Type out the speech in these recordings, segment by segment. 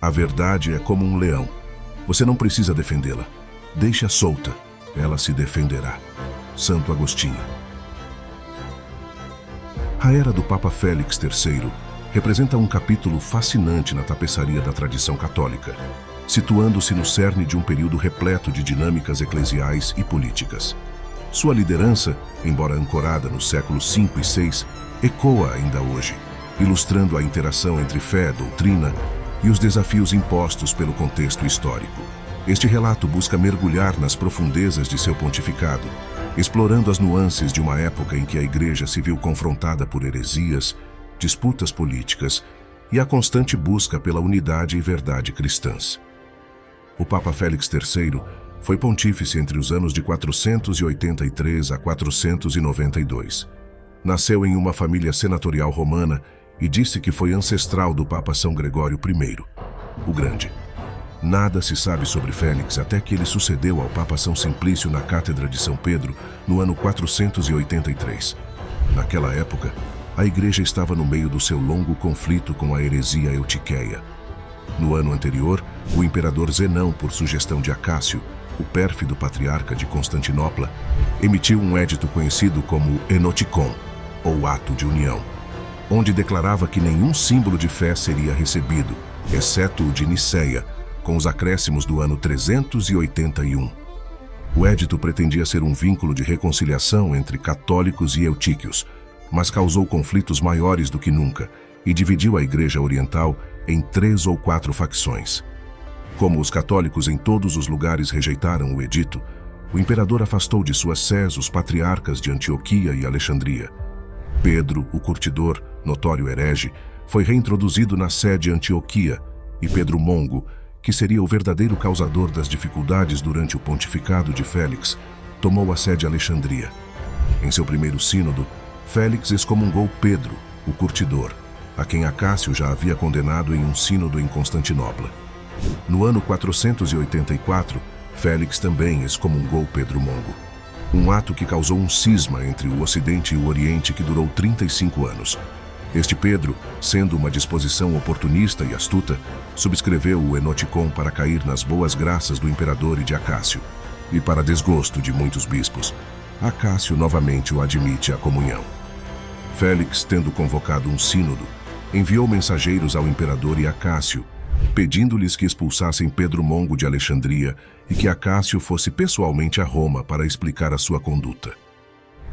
A verdade é como um leão. Você não precisa defendê-la. Deixe-a solta. Ela se defenderá. Santo Agostinho. A era do Papa Félix III representa um capítulo fascinante na tapeçaria da tradição católica, situando-se no cerne de um período repleto de dinâmicas eclesiais e políticas. Sua liderança, embora ancorada nos séculos V e VI, ecoa ainda hoje, ilustrando a interação entre fé, doutrina e os desafios impostos pelo contexto histórico. Este relato busca mergulhar nas profundezas de seu pontificado, explorando as nuances de uma época em que a Igreja se viu confrontada por heresias, disputas políticas e a constante busca pela unidade e verdade cristãs. O Papa Félix III foi pontífice entre os anos de 483 a 492. Nasceu em uma família senatorial romana e disse que foi ancestral do Papa São Gregório I, o Grande. Nada se sabe sobre Félix até que ele sucedeu ao Papa São Simplício na Cátedra de São Pedro no ano 483. Naquela época, a Igreja estava no meio do seu longo conflito com a heresia eutiquéia. No ano anterior, o imperador Zenão, por sugestão de Acácio, o pérfido patriarca de Constantinopla, emitiu um édito conhecido como Enoticon, ou Ato de União, onde declarava que nenhum símbolo de fé seria recebido, exceto o de Nicéia, com os acréscimos do ano 381. O édito pretendia ser um vínculo de reconciliação entre católicos e eutíquios, mas causou conflitos maiores do que nunca e dividiu a Igreja Oriental em 3 ou 4 facções. Como os católicos em todos os lugares rejeitaram o edito, o imperador afastou de suas sés os patriarcas de Antioquia e Alexandria. Pedro, o Curtidor, notório herege, foi reintroduzido na sé de Antioquia, e Pedro Mongo, que seria o verdadeiro causador das dificuldades durante o pontificado de Félix, tomou a sé de Alexandria. Em seu primeiro sínodo, Félix excomungou Pedro, o Curtidor, a quem Acácio já havia condenado em um sínodo em Constantinopla. No ano 484, Félix também excomungou Pedro Mongo, um ato que causou um cisma entre o Ocidente e o Oriente que durou 35 anos. Este Pedro, sendo uma disposição oportunista e astuta, subscreveu o Enoticon para cair nas boas graças do imperador e de Acácio. E para desgosto de muitos bispos, Acácio novamente o admite à comunhão. Félix, tendo convocado um sínodo, enviou mensageiros ao imperador e Acácio, pedindo-lhes que expulsassem Pedro Mongo de Alexandria e que Acácio fosse pessoalmente a Roma para explicar a sua conduta.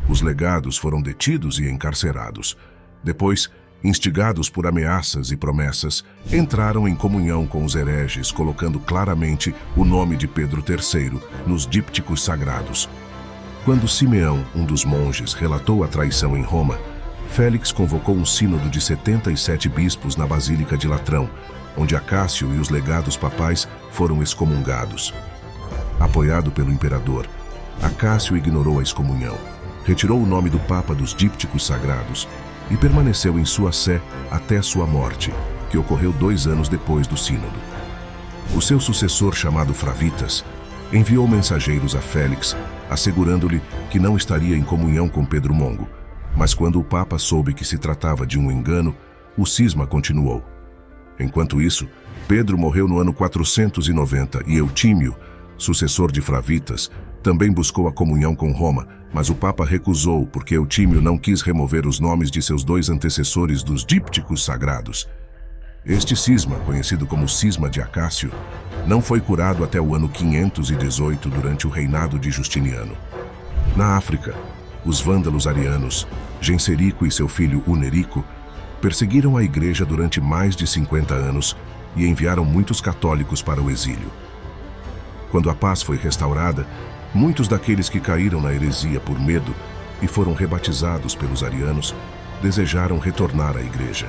Os legados foram detidos e encarcerados. Depois, instigados por ameaças e promessas, entraram em comunhão com os hereges, colocando claramente o nome de Pedro III nos dípticos sagrados. Quando Simeão, um dos monges, relatou a traição em Roma, Félix convocou um sínodo de 77 bispos na Basílica de Latrão, onde Acácio e os legados papais foram excomungados. Apoiado pelo imperador, Acácio ignorou a excomunhão, retirou o nome do Papa dos dípticos sagrados e permaneceu em sua sé até sua morte, que ocorreu 2 anos depois do sínodo. O seu sucessor, chamado Fravitas, enviou mensageiros a Félix, assegurando-lhe que não estaria em comunhão com Pedro Mongo, mas quando o Papa soube que se tratava de um engano, o cisma continuou. Enquanto isso, Pedro morreu no ano 490 e Eutímio, sucessor de Fravitas, também buscou a comunhão com Roma, mas o Papa recusou porque Eutímio não quis remover os nomes de seus 2 antecessores dos dípticos sagrados. Este cisma, conhecido como Cisma de Acácio, não foi curado até o ano 518 durante o reinado de Justiniano. Na África, os vândalos arianos, Genserico e seu filho Hunerico, perseguiram a Igreja durante mais de 50 anos e enviaram muitos católicos para o exílio. Quando a paz foi restaurada, muitos daqueles que caíram na heresia por medo e foram rebatizados pelos arianos desejaram retornar à Igreja.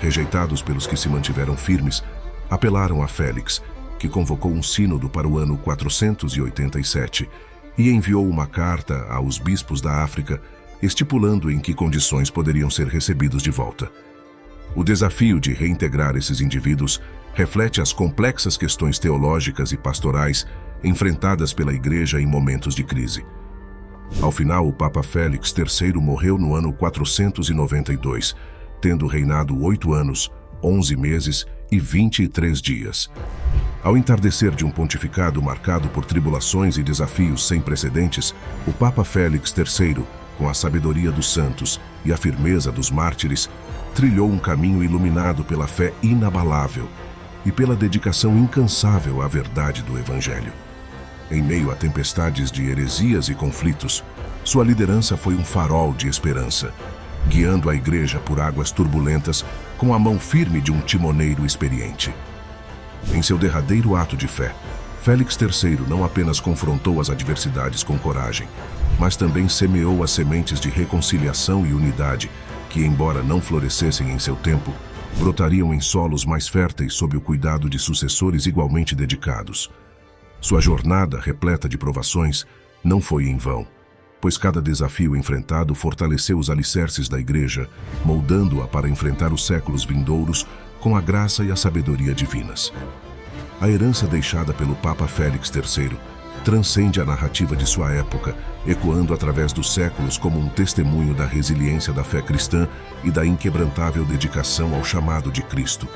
Rejeitados pelos que se mantiveram firmes, apelaram a Félix, que convocou um sínodo para o ano 487 e enviou uma carta aos bispos da África, estipulando em que condições poderiam ser recebidos de volta. O desafio de reintegrar esses indivíduos reflete as complexas questões teológicas e pastorais enfrentadas pela Igreja em momentos de crise. Ao final, o Papa Félix III morreu no ano 492, tendo reinado 8 anos, 11 meses e 23 dias. Ao entardecer de um pontificado marcado por tribulações e desafios sem precedentes, o Papa Félix III, com a sabedoria dos santos e a firmeza dos mártires, trilhou um caminho iluminado pela fé inabalável e pela dedicação incansável à verdade do Evangelho. Em meio a tempestades de heresias e conflitos, sua liderança foi um farol de esperança, guiando a Igreja por águas turbulentas com a mão firme de um timoneiro experiente. Em seu derradeiro ato de fé, Félix III não apenas confrontou as adversidades com coragem, mas também semeou as sementes de reconciliação e unidade que, embora não florescessem em seu tempo, brotariam em solos mais férteis sob o cuidado de sucessores igualmente dedicados. Sua jornada, repleta de provações, não foi em vão, pois cada desafio enfrentado fortaleceu os alicerces da Igreja, moldando-a para enfrentar os séculos vindouros com a graça e a sabedoria divinas. A herança deixada pelo Papa Félix III transcende a narrativa de sua época, ecoando através dos séculos como um testemunho da resiliência da fé cristã e da inquebrantável dedicação ao chamado de Cristo.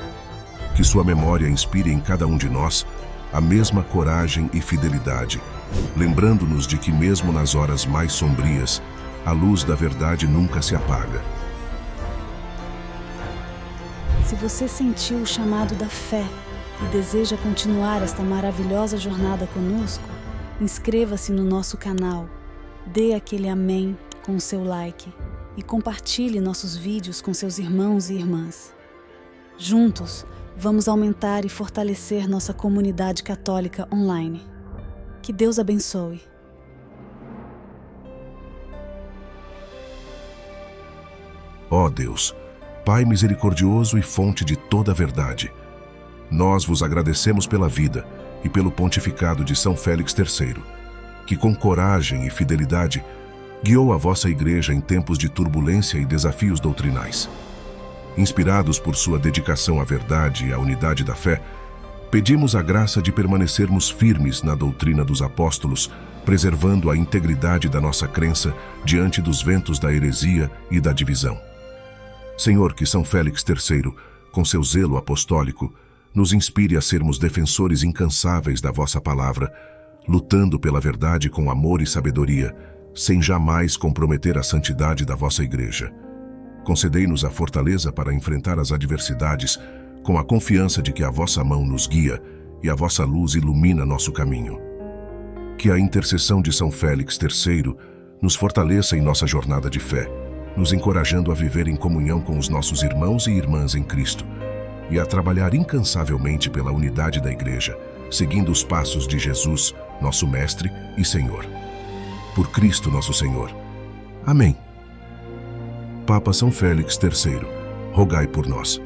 Que sua memória inspire em cada um de nós a mesma coragem e fidelidade, lembrando-nos de que mesmo nas horas mais sombrias, a luz da verdade nunca se apaga. Se você sentiu o chamado da fé e deseja continuar esta maravilhosa jornada conosco, inscreva-se no nosso canal, dê aquele amém com o seu like e compartilhe nossos vídeos com seus irmãos e irmãs. Juntos, vamos aumentar e fortalecer nossa comunidade católica online. Que Deus abençoe. Ó Deus, Pai misericordioso e fonte de toda a verdade, nós vos agradecemos pela vida e pelo pontificado de São Félix III, que com coragem e fidelidade guiou a vossa Igreja em tempos de turbulência e desafios doutrinais. Inspirados por sua dedicação à verdade e à unidade da fé, pedimos a graça de permanecermos firmes na doutrina dos apóstolos, preservando a integridade da nossa crença diante dos ventos da heresia e da divisão. Senhor, que São Félix III, com seu zelo apostólico, nos inspire a sermos defensores incansáveis da vossa palavra, lutando pela verdade com amor e sabedoria, sem jamais comprometer a santidade da vossa Igreja. Concedei-nos a fortaleza para enfrentar as adversidades, com a confiança de que a vossa mão nos guia e a vossa luz ilumina nosso caminho. Que a intercessão de São Félix III nos fortaleça em nossa jornada de fé, nos encorajando a viver em comunhão com os nossos irmãos e irmãs em Cristo e a trabalhar incansavelmente pela unidade da Igreja, seguindo os passos de Jesus, nosso Mestre e Senhor. Por Cristo nosso Senhor. Amém. Papa São Félix III, rogai por nós.